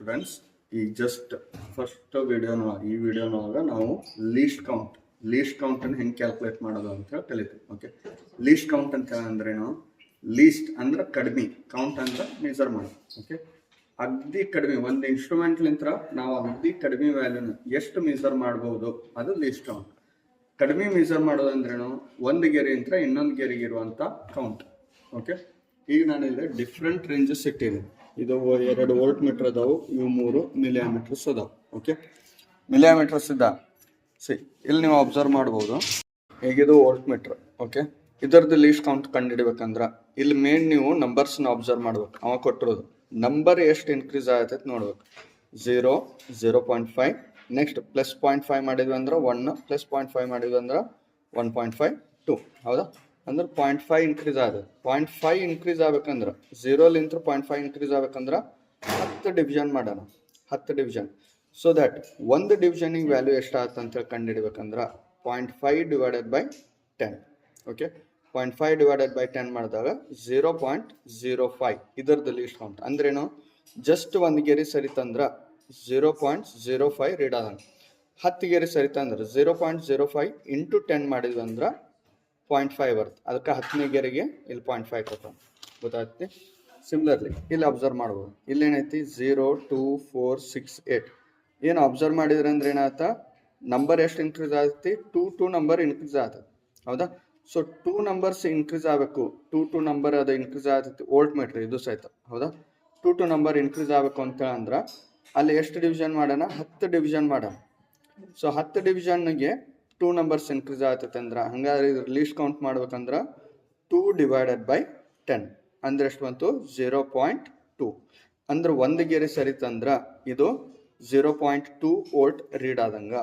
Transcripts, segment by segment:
Students. ಈಗ just first ಈ ವಿಡಿಯೋನೊಳಗೆ ನಾವು ಲೀಸ್ಟ್ ಕೌಂಟ್ ಅನ್ನು ಹೆಂಗೆ ಕ್ಯಾಲ್ಕುಲೇಟ್ ಮಾಡೋದು ಅಂತ ಹೇಳಿ ಕಲಿತೀವಿ. ಓಕೆ, ಲೀಸ್ಟ್ ಕೌಂಟ್ ಅಂತ ಅಂದ್ರೇನು? ಲೀಸ್ಟ್ ಅಂದ್ರೆ ಕಡಿಮೆ, ಕೌಂಟ್ ಅಂದ್ರೆ ಮೆಜರ್ ಮಾಡೋದು. ಓಕೆ, ಅಗ್ದಿ ಕಡಿಮೆ ಒಂದು ಇನ್ಸ್ಟ್ರೂಮೆಂಟ್ಲಿಂತ್ರ ನಾವು ಅಗ್ದಿ ಕಡಿಮೆ ವ್ಯಾಲ್ಯೂನ ಎಷ್ಟು ಮೆಜರ್ ಮಾಡ್ಬೋದು ಅದು ಲೀಸ್ಟ್ ಕೌಂಟ್. ಕಡಿಮೆ ಮೆಜರ್ ಮಾಡೋದು ಅಂದ್ರೇನು? ಒಂದು ಗೆರೆಯಿಂದ ಇನ್ನೊಂದು ಗೆರೆಗೆ ಇರುವಂಥ ಕೌಂಟ್. ಓಕೆ, ಈಗ ನಾನು ಇಲ್ಲಿ ಡಿಫ್ರೆಂಟ್ ರೇಂಜಸ್ ಇಟ್ಟಿದ್ದೀನಿ. ಇದು 2 ವೋಲ್ಟ್ ಮೀಟರ್ ಅದಾವು, ಇವು 3 ಮಿಲಿಮೀಟರ್ಸ್ ಅದಾವು. ಓಕೆ, ಮಿಲಿಮೀಟರ್ಸ್ ಇದ್ದ ಇಲ್ಲಿ ನೀವು ಅಬ್ಸರ್ವ್ ಮಾಡ್ಬೋದು. ಹೇಗಿದು ವೋಲ್ಟ್ ಮೀಟರ್. ಓಕೆ, ಇದರದ್ದು ಲೀಸ್ಟ್ ಕೌಂಟ್ ಕಂಡುಹಿಡಿಬೇಕಂದ್ರೆ ಇಲ್ಲಿ ಮೇನ್ ನೀವು ನಂಬರ್ಸ್ನ ಅಬ್ಸರ್ವ್ ಮಾಡ್ಬೇಕು. ಅವ ಕೊಟ್ಟಿರೋದು ನಂಬರ್ ಎಷ್ಟು ಇನ್ಕ್ರೀಸ್ ಆಗತೈತೆ ನೋಡ್ಬೇಕು. 0, 0.5, ನೆಕ್ಸ್ಟ್ ಪ್ಲಸ್ 0.5 ಮಾಡಿದ್ವಿ ಅಂದ್ರೆ 1, ಪ್ಲಸ್ 0.5 ಮಾಡಿದ್ವಿ ಅಂದ್ರೆ 1.5, 2. ಹೌದಾ? ಅಂದ್ರೆ 0.5 ಇನ್ಕ್ರೀಸ್ ಆಗುತ್ತೆ. 0.5 ಇನ್ಕ್ರೀಸ್ ಆಗ್ಬೇಕಂದ್ರೆ 0ಲಿಂತ 0.5 ಇನ್ಕ್ರೀಸ್ ಆಗ್ಬೇಕಂದ್ರೆ 10 ಡಿವಿಷನ್ ಮಾಡೋಣ. 10 ಡಿವಿಷನ್. ಸೊ ದ್ಯಾಟ್ ಒಂದು ಡಿವಿಷನಿಗೆ ವ್ಯಾಲ್ಯೂ ಎಷ್ಟು ಆಗುತ್ತೆ ಅಂತೇಳಿ ಕಂಡುಹಿಡಿಬೇಕಂದ್ರೆ 0.5 divided by 10. Okay, 0.5 divided by 10 ಮಾಡಿದಾಗ 0.05 ಇದರದ್ದು ಲೀಸ್ಟ್ ಕೌಂಟ್. ಅಂದ್ರೇನು? ಜಸ್ಟ್ ಒಂದು ಗೆರೆ ಸರಿತಂದ್ರೆ 0.05 ರೀಡ್ ಆದಂಗೆ. 10 ಗೆರೆ ಸರಿತಂದ್ರೆ 0.05 ಇಂಟು 10 ಮಾಡಿದ್ವಿ ಅಂದ್ರೆ 0.5 ಬರುತ್ತೆ. ಅದಕ್ಕೆ 10ನೇ ಗೆರೆಗೆ ಇಲ್ಲಿ 0.5 ಕೊಡ್ತಾನೆ. ಗೊತ್ತಾಗ್ತಿ? ಸಿಮಿಲರ್ಲಿ ಇಲ್ಲಿ ಅಬ್ಸರ್ವ್ ಮಾಡ್ಬೋದು. ಇಲ್ಲೇನೈತಿ 0, 2, 4, 6, 8. ಏನು ಅಬ್ಸರ್ವ್ ಮಾಡಿದ್ರೆ ಅಂದ್ರೆ ಏನಾಗ್ತಾ? ನಂಬರ್ ಎಷ್ಟು ಇನ್ಕ್ರೀಸ್ ಆಗುತ್ತೆ? 2 ನಂಬರ್ ಇನ್ಕ್ರೀಸ್ ಆಗ್ತದೆ. ಹೌದಾ? ಸೊ 2 ನಂಬರ್ಸ್ ಇನ್ಕ್ರೀಸ್ ಆಗಬೇಕು. 2 ನಂಬರ್ ಅದು ಇನ್ಕ್ರೀಸ್ ಆಗ್ತೈತಿ. ವೋಲ್ಟ್ ಮೀಟರ್ ಇದು ಸಹಿತ. ಹೌದಾ? 2 ನಂಬರ್ ಇನ್ಕ್ರೀಸ್ ಆಗಬೇಕು ಅಂತ ಅಂದ್ರೆ ಅಲ್ಲಿ ಎಷ್ಟು ಡಿವಿಷನ್ ಮಾಡೋಣ? 10 ಡಿವಿಷನ್ ಮಾಡೋಣ. ಸೊ 10 ಡಿವಿಷನ್ಗೆ 2 ನಂಬರ್ಸ್ ಇನ್ಕ್ರೀಸ್ ಆಗ್ತೈತೆ ಅಂದ್ರೆ ಹಂಗಾದ್ರೆ ಇದ್ರ ಲೀಸ್ಟ್ ಕೌಂಟ್ ಮಾಡ್ಬೇಕಂದ್ರೆ 2 ಡಿವೈಡೆಡ್ ಬೈ 10 ಅಂದ್ರೆ ಎಷ್ಟು ಬಂತು? 0.2. ಅಂದ್ರೆ ಒಂದು ಗೆರೆ ಸರಿತಂದ್ರೆ ಇದು 0.2 ವೋಲ್ಟ್ ರೀಡ್ ಆದಂಗ.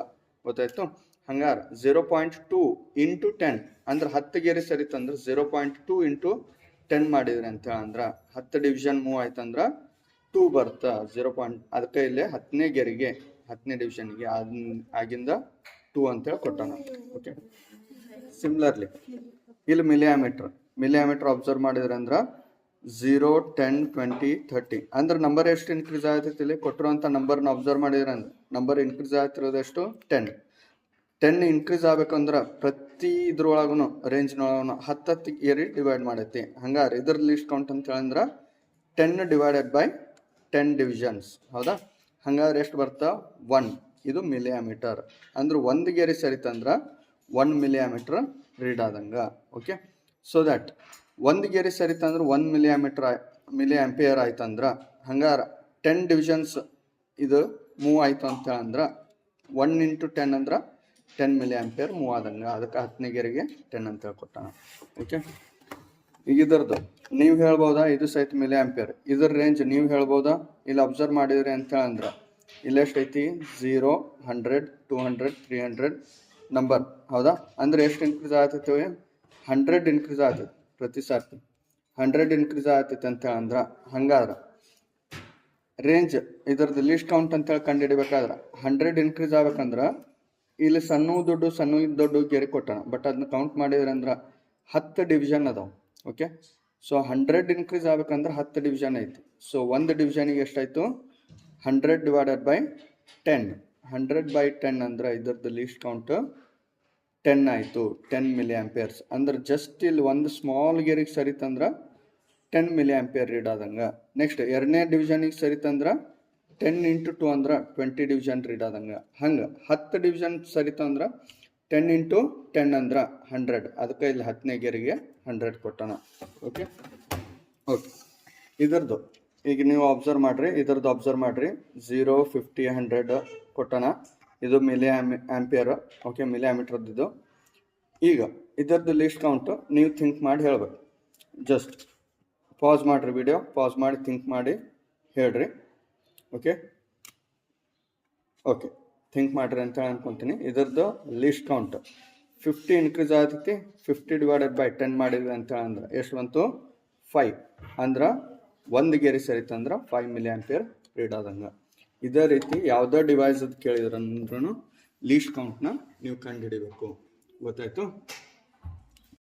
ಗೊತ್ತಾಯ್ತು? ಹಂಗಾರೆ 0.2 ಇಂಟು 10 ಅಂದ್ರೆ 10 ಗೆರೆ ಸರಿತಂದ್ರೆ 0.2 ಇಂಟು 10 ಮಾಡಿದ್ರಿ ಅಂತ ಅಂದ್ರೆ 10 ಡಿವಿಷನ್ ಮೂವ್ ಆಯ್ತಂದ್ರೆ 2 ಬರ್ತಾ 0. ಅದಕ್ಕೆ ಇಲ್ಲಿ 10ನೇ ಗೆರೆಗೆ 10ನೇ ಡಿವಿಷನ್ಗೆ ಆಗಿಂದ 2 ಅಂತೇಳಿ ಕೊಟ್ಟಣ. ಓಕೆ, ಸಿಮಿಲರ್ಲಿ ಇಲ್ಲಿ ಮಿಲಿಮೀಟರ್ ಅಬ್ಸರ್ವ್ ಮಾಡಿದ್ರೆ ಅಂದ್ರೆ 0, 10, 20, 30 ಅಂದ್ರೆ ನಂಬರ್ ಎಷ್ಟು ಇನ್ಕ್ರೀಸ್ ಆಗತ್ತೈತಿ? ಇಲ್ಲಿ ಕೊಟ್ಟಿರುವಂಥ ನಂಬರ್ನ ಅಬ್ಸರ್ವ್ ಮಾಡಿದ್ರೆ ಅಂದ್ರೆ ನಂಬರ್ ಇನ್ಕ್ರೀಸ್ ಆಗ್ತಿರೋದು ಎಷ್ಟು? 10 ಇನ್ಕ್ರೀಸ್ ಆಗ್ಬೇಕಂದ್ರೆ ಪ್ರತಿ ಇದ್ರೊಳಗೂ ರೇಂಜ್ನೊಳಗೂ 10 ಗೆರೆ ಡಿವೈಡ್ ಮಾಡೈತಿ. ಹಂಗಾರೆ ಇದ್ರ ಲೀಸ್ಟ್ ಕೌಂಟ್ ಅಂತ ಹೇಳಿದ್ರೆ 10 ಡಿವೈಡೆಡ್ ಬೈ 10 ಡಿವಿಷನ್ಸ್. ಹೌದಾ? ಹಂಗಾದ್ರೆ ಎಷ್ಟು ಬರ್ತಾ? 1. ಇದು ಮಿಲಿಮೀಟರ್. ಅಂದ್ರೆ ಒಂದು ಗೆರೆ ಸರಿತಂದ್ರೆ 1 ಮಿಲಿಮೀಟರ್ ರೀಡ್ ಆದಂಗ. ಓಕೆ, ಸೊ ದ್ಯಾಟ್ ಒಂದು ಗೆರೆ ಸರಿತಂದ್ರೆ 1 ಮಿಲಿ ಆಂಪಿಯರ್ ಆಯ್ತಂದ್ರೆ ಹಂಗಾರೆ 10 ಡಿವಿಷನ್ಸ್ ಇದು ಮೂವ್ ಆಯ್ತು ಅಂತ ಅಂದ್ರೆ 1 ಇಂಟು 10 ಅಂದ್ರೆ 10 ಮಿಲಿ ಆಂಪಿಯರ್ ಮೂವ್ ಆದಂಗೆ. ಅದಕ್ಕೆ 10ನೇ ಗೆರೆಗೆ 10 ಅಂತ ಹೇಳ್ಕೊಟ್ಟಾನ. ಓಕೆ, ಈಗ ಇದರದ್ದು ನೀವು ಹೇಳ್ಬೋದಾ ಇದು ಸಹಿತ ಮಿಲಿ ಆಂಪಿಯರ್. ಇದ್ರ ರೇಂಜ್ ನೀವು ಹೇಳ್ಬೋದಾ? ಇಲ್ಲಿ ಅಬ್ಸರ್ವ್ ಮಾಡಿದ್ರಿ ಅಂತ ಅಂದ್ರೆ ಇಲ್ಲೆಷ್ಟೈತಿ? 0, 100, 200, 300 ನಂಬರ್. ಹೌದಾ? ಅಂದ್ರೆ ಎಷ್ಟು ಇನ್ಕ್ರೀಸ್ ಆಗ್ತೈತಿ? 100 ಇನ್ಕ್ರೀಸ್ ಆಗ್ತೈತಿ. ಪ್ರತಿ ಸಾರ್ತಿ 100 ಇನ್ಕ್ರೀಸ್ ಆಗ್ತೈತಿ ಅಂತ ಅಂದ್ರೆ ಹಂಗಾದ್ರೆ ರೇಂಜ್ ಇದರದ್ದು ಲೀಸ್ಟ್ ಕೌಂಟ್ ಅಂತೇಳಿ ಕಂಡುಹಿಡಿಬೇಕಾದ್ರೆ 100 ಇನ್ಕ್ರೀಸ್ ಆಗ್ಬೇಕಂದ್ರೆ ಇಲ್ಲಿ ಸಣ್ಣ ದೊಡ್ಡ ಗೆರೆ ಕೊಟ್ಟಾನ. ಬಟ್ ಅದನ್ನ ಕೌಂಟ್ ಮಾಡಿದ್ರೆ ಅಂದ್ರೆ 10 ಡಿವಿಷನ್ ಅದಾವೆ. ಓಕೆ, ಸೊ 100 ಇನ್ಕ್ರೀಸ್ ಆಗ್ಬೇಕಂದ್ರೆ 10 ಡಿವಿಷನ್ ಐತಿ. ಸೊ ಒಂದು ಡಿವಿಷನಿಗೆ ಎಷ್ಟಾಯ್ತು? 100 ಡಿವೈಡೆಡ್ ಬೈ 10. 100 ಬೈ 10 ಅಂದ್ರೆ ಇದರದ್ದು ಲೀಸ್ಟ್ ಕೌಂಟ್ 10 ಆಯಿತು. 10 ಮಿಲಿ ಆಂಪಿಯರ್ಸ್. ಅಂದ್ರೆ ಜಸ್ಟ್ ಇಲ್ಲಿ ಒಂದು ಸ್ಮಾಲ್ ಗೆರೆಗೆ ಸರಿತಂದ್ರೆ 10 ಮಿಲಿ ಆಂಪಿಯರ್ ರೀಡ್ ಆದಂಗೆ. ನೆಕ್ಸ್ಟ್ 2ನೇ ಡಿವಿಷನಿಗೆ ಸರಿತಂದ್ರೆ 10 ಇಂಟು 2 ಅಂದ್ರೆ 20 ಡಿವಿಷನ್ ರೀಡ್ ಆದಂಗೆ. ಹಂಗೆ 10 ಡಿವಿಷನ್ ಸರಿತಂದ್ರೆ 10 ಇಂಟು 10 ಅಂದ್ರೆ 100. ಅದಕ್ಕೆ ಇಲ್ಲಿ 10ನೇ ಗೆರೆಗೆ 100 ಕೊಟ್ಟಣ. ಓಕೆ, ಇದರದ್ದು ಈಗ ನೀವು ಅಬ್ಸರ್ವ್ ಮಾಡಿರಿ. 0, 50, 100 ಕೊಟ್ಟಣ. ಇದು ಮಿಲಿ ಆಂಪಿಯರ್. ಓಕೆ, ಮಿಲಿಮೀಟರ್ದು. ಈಗ ಇದರದ್ದು ಲೀಸ್ಟ್ ಕೌಂಟು ನೀವು ಥಿಂಕ್ ಮಾಡಿ ಹೇಳ್ಬೇಕು. ಜಸ್ಟ್ ಪಾಸ್ ಮಾಡಿರಿ, ವಿಡಿಯೋ ಪಾಸ್ ಮಾಡಿ ಥಿಂಕ್ ಮಾಡಿ ಹೇಳ್ರಿ. ಓಕೆ, ಥಿಂಕ್ ಮಾಡಿರಿ ಅಂತ ಅನ್ಕೊತೀನಿ. ಇದರದ್ದು ಲೀಸ್ಟ್ ಕೌಂಟ್ 50 ಇನ್ಕ್ರೀಸ್ ಆಗ್ತೈತಿ. 50 ಡಿವೈಡೆಡ್ ಬೈ 10 ಮಾಡಿದ್ವಿ ಅಂತ ಅಂದ್ರೆ ಎಷ್ಟು ಬಂತು? 5. ಅಂದ್ರೆ ಒಂದು ಗೆರೆ ಸರಿತಂದ್ರೆ 5 ಮಿಲಿ ಆಂಪಿಯರ್ ರೀಡ್ ಆದಂಗೆ. ಇದೇ ರೀತಿ ಯಾವುದೋ ಡಿವೈಸ್ ಅದು ಕೇಳಿದ್ರಂದ್ರೂ ಲೀಸ್ಟ್ ಕೌಂಟ್ನ ನೀವು ಕಂಡುಹಿಡಿಬೇಕು. ಗೊತ್ತಾಯ್ತು?